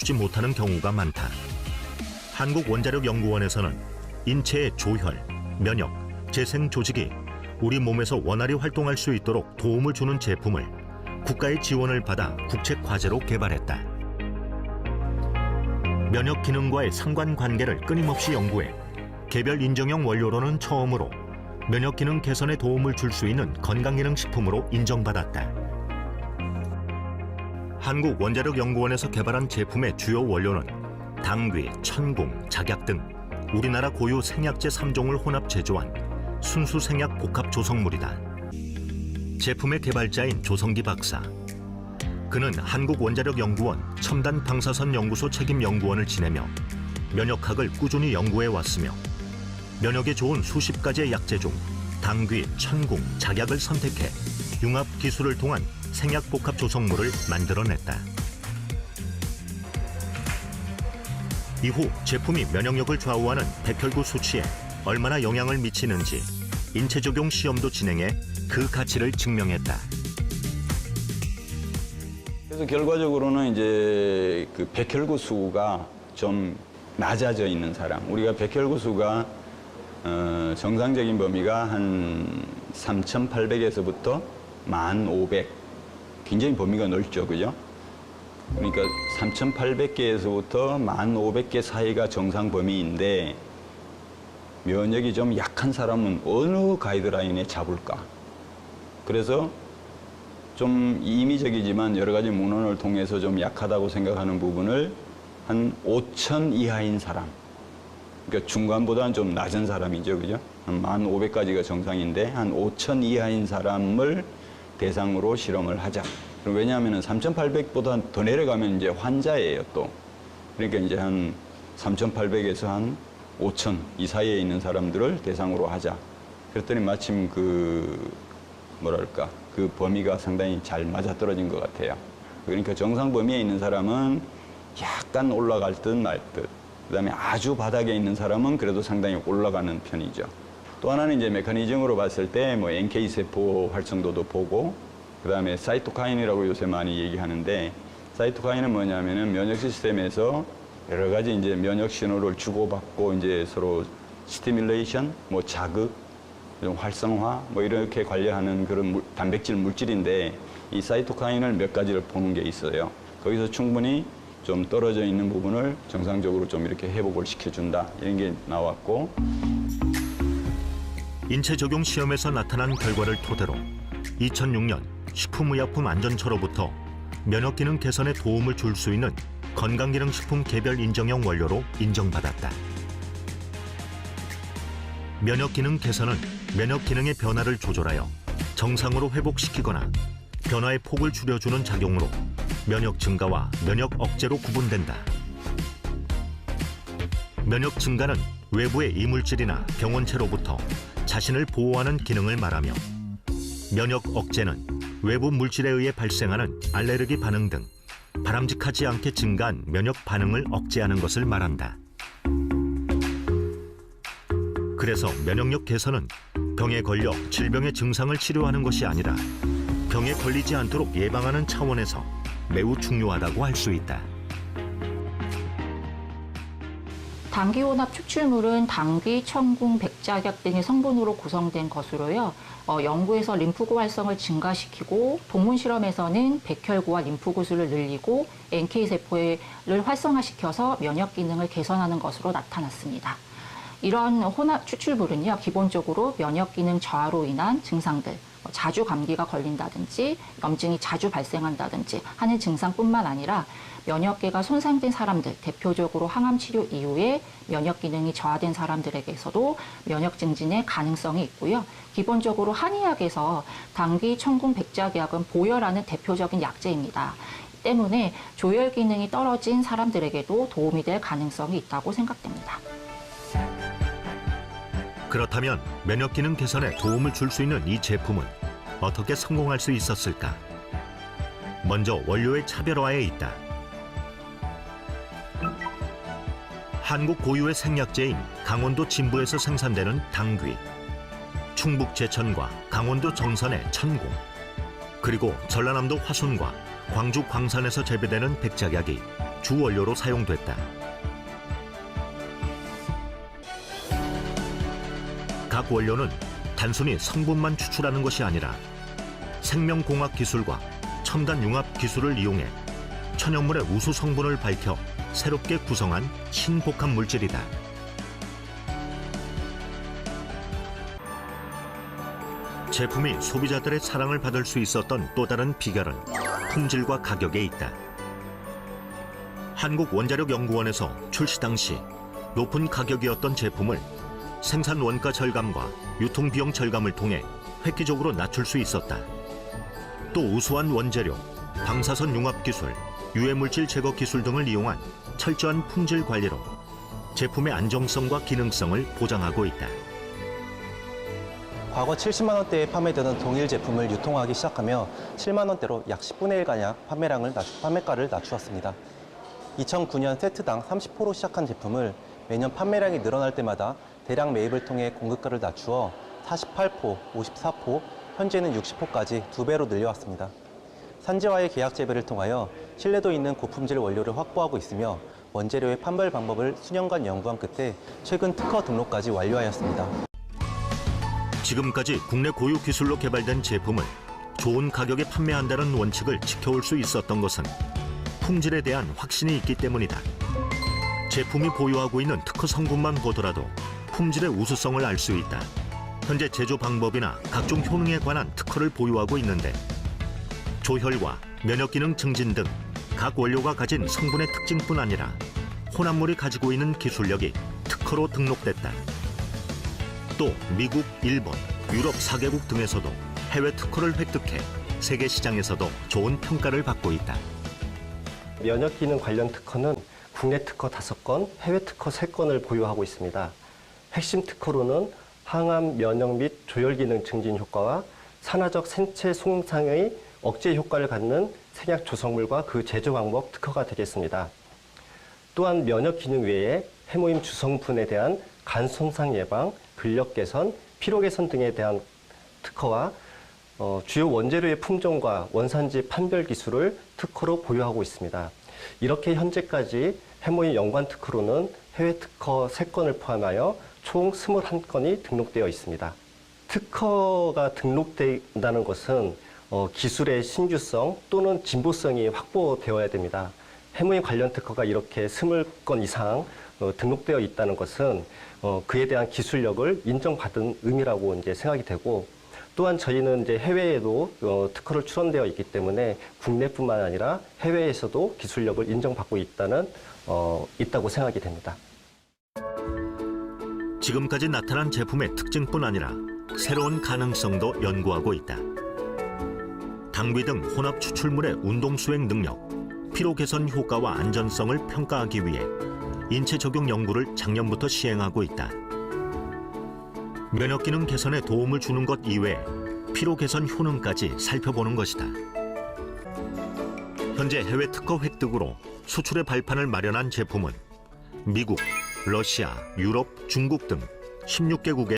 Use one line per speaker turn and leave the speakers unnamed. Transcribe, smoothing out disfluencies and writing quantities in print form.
맞추지 못하는 경우가 많다. 한국원자력연구원에서는 인체의 조혈, 면역, 재생 조직이 우리 몸에서 원활히 활동할 수 있도록 도움을 주는 제품을 국가의 지원을 받아 국책 과제로 개발했다. 면역 기능과의 상관관계를 끊임없이 연구해 개별 인정형 원료로는 처음으로 면역 기능 개선에 도움을 줄 수 있는 건강기능식품으로 인정받았다. 한국원자력연구원에서 개발한 제품의 주요 원료는 당귀, 천궁, 작약 등 우리나라 고유 생약제 3종을 혼합 제조한 순수 생약 복합 조성물이다. 제품의 개발자인 조성기 박사. 그는 한국원자력연구원 첨단 방사선 연구소 책임 연구원을 지내며 면역학을 꾸준히 연구해 왔으며 면역에 좋은 수십 가지의 약재 중 당귀, 천궁, 작약을 선택해 융합 기술을 통한 생약 복합 조성물을 만들어냈다. 이후 제품이 면역력을 좌우하는 백혈구 수치에 얼마나 영향을 미치는지 인체 적용 시험도 진행해 그 가치를 증명했다.
그래서 결과적으로는 이제 그 백혈구 수가 좀 낮아져 있는 사람, 우리가 백혈구 수가 정상적인 범위가 한 3,800에서부터 1,500, 굉장히 범위가 넓죠, 그죠? 그러니까 3,800개에서부터 1,500개 사이가 정상 범위인데 면역이 좀 약한 사람은 어느 가이드라인에 잡을까? 그래서 좀 임의적이지만 여러 가지 문헌을 통해서 좀 약하다고 생각하는 부분을 한 5,000 이하인 사람, 그러니까 중간보다는 좀 낮은 사람이죠, 그죠? 한 1,500까지가 정상인데 한 5,000 이하인 사람을 대상으로 실험을 하자. 왜냐하면 3,800보다 더 내려가면 이제 환자예요, 또. 그러니까 이제 한 3,800에서 한 5,000 이 사이에 있는 사람들을 대상으로 하자. 그랬더니 마침 그 범위가 상당히 잘 맞아떨어진 것 같아요. 그러니까 정상 범위에 있는 사람은 약간 올라갈 듯 말 듯. 그다음에 아주 바닥에 있는 사람은 그래도 상당히 올라가는 편이죠. 또 하나는 이제 메커니즘으로 봤을 때 뭐 NK 세포 활성도도 보고, 그다음에 사이토카인이라고 요새 많이 얘기하는데, 사이토카인은 뭐냐면은 면역 시스템에서 여러 가지 이제 면역 신호를 주고받고 이제 서로 스티뮬레이션, 뭐 자극, 좀 활성화, 뭐 이렇게 관리하는 그런 단백질 물질인데, 이 사이토카인을 몇 가지를 보는 게 있어요. 거기서 충분히 좀 떨어져 있는 부분을 정상적으로 좀 이렇게 회복을 시켜준다, 이런 게 나왔고.
인체 적용 시험에서 나타난 결과를 토대로 2006년 식품의약품안전처로부터 면역 기능 개선에 도움을 줄 수 있는 건강기능식품 개별 인정형 원료로 인정받았다. 면역 기능 개선은 면역 기능의 변화를 조절하여 정상으로 회복시키거나 변화의 폭을 줄여주는 작용으로 면역 증가와 면역 억제로 구분된다. 면역 증가는 외부의 이물질이나 병원체로부터 자신을 보호하는 기능을 말하며, 면역 억제는 외부 물질에 의해 발생하는 알레르기 반응 등 바람직하지 않게 증가한 면역 반응을 억제하는 것을 말한다. 그래서 면역력 개선은 병에 걸려 질병의 증상을 치료하는 것이 아니라 병에 걸리지 않도록 예방하는 차원에서 매우 중요하다고 할 수 있다.
당귀혼합 추출물은 당귀, 천궁, 백작약 등의 성분으로 구성된 것으로요. 연구에서 림프구 활성을 증가시키고, 동물 실험에서는 백혈구와 림프구수를 늘리고 NK세포를 활성화시켜서 면역 기능을 개선하는 것으로 나타났습니다. 이런 혼합 추출물은요, 기본적으로 면역 기능 저하로 인한 증상들, 자주 감기가 걸린다든지 염증이 자주 발생한다든지 하는 증상뿐만 아니라 면역계가 손상된 사람들, 대표적으로 항암 치료 이후에 면역 기능이 저하된 사람들에게서도 면역 증진의 가능성이 있고요. 기본적으로 한의학에서 당귀, 천궁, 백작약은 보혈하는 대표적인 약재입니다. 때문에 조혈 기능이 떨어진 사람들에게도 도움이 될 가능성이 있다고 생각됩니다.
그렇다면 면역 기능 개선에 도움을 줄 수 있는 이 제품은 어떻게 성공할 수 있었을까? 먼저 원료의 차별화에 있다. 한국 고유의 생약제인 강원도 진부에서 생산되는 당귀, 충북 제천과 강원도 정선의 천궁, 그리고 전라남도 화순과 광주 광산에서 재배되는 백작약이 주 원료로 사용됐다. 각 원료는 단순히 성분만 추출하는 것이 아니라 생명공학 기술과 첨단 융합 기술을 이용해 천연물의 우수 성분을 밝혀 새롭게 구성한 신복합 물질이다. 제품이 소비자들의 사랑을 받을 수 있었던 또 다른 비결은 품질과 가격에 있다. 한국원자력연구원에서 출시 당시 높은 가격이었던 제품을 생산 원가 절감과 유통비용 절감을 통해 획기적으로 낮출 수 있었다. 또 우수한 원재료, 방사선 융합 기술, 유해물질 제거 기술 등을 이용한 철저한 품질 관리로 제품의 안정성과 기능성을 보장하고 있다.
과거 70만 원대에 판매되던 동일 제품을 유통하기 시작하며 7만 원대로 약 10분의 1가량 판매가를 낮추었습니다. 2009년 세트당 30포로 시작한 제품을 매년 판매량이 늘어날 때마다 대량 매입을 통해 공급가를 낮추어 48포, 54포, 현재는 60포까지 2배로 늘려왔습니다. 산지와의 계약 재배를 통하여 신뢰도 있는 고품질 원료를 확보하고 있으며 원재료의 판별 방법을 수년간 연구한 끝에 최근 특허 등록까지 완료하였습니다.
지금까지 국내 고유 기술로 개발된 제품을 좋은 가격에 판매한다는 원칙을 지켜올 수 있었던 것은 품질에 대한 확신이 있기 때문이다. 제품이 보유하고 있는 특허 성분만 보더라도 품질의 우수성을 알 수 있다. 현재 제조 방법이나 각종 효능에 관한 특허를 보유하고 있는데 조혈과 면역기능 증진 등 각 원료가 가진 성분의 특징뿐 아니라 혼합물이 가지고 있는 기술력이 특허로 등록됐다. 또 미국, 일본, 유럽 4개국 등에서도 해외 특허를 획득해 세계 시장에서도 좋은 평가를 받고 있다.
면역기능 관련 특허는 국내 특허 5건, 해외 특허 3건을 보유하고 있습니다. 핵심 특허로는 항암, 면역 및 조혈기능 증진 효과와 산화적 생체 손상의 억제 효과를 갖는 생약 조성물과 그 제조 방법 특허가 되겠습니다. 또한 면역 기능 외에 해모임 주성분에 대한 간 손상 예방, 근력 개선, 피로 개선 등에 대한 특허와 주요 원재료의 품종과 원산지 판별 기술을 특허로 보유하고 있습니다. 이렇게 현재까지 해모임 연관 특허로는 해외 특허 3건을 포함하여 총 21건이 등록되어 있습니다. 특허가 등록된다는 것은 기술의 신규성 또는 진보성이 확보되어야 됩니다. 해모임 관련 특허가 이렇게 20건 이상 등록되어 있다는 것은 그에 대한 기술력을 인정받은 의미라고 이제 생각이 되고, 또한 저희는 이제 해외에도 특허를 출원되어 있기 때문에 국내뿐만 아니라 해외에서도 기술력을 인정받고 있다고 생각이 됩니다.
지금까지 나타난 제품의 특징뿐 아니라 새로운 가능성도 연구하고 있다. 당귀 등 혼합 추출물의 운동 수행 능력, 피로 개선 효과와 안전성을 평가하기 위해 인체 적용 연구를 작년부터 시행하고 있다. 면역 기능 개선에 도움을 주는 것 이외에 피로 개선 효능까지 살펴보는 것이다. 현재 해외 특허 획득으로 수출의 발판을 마련한 제품은 미국, 러시아, 유럽, 중국 등 16개국에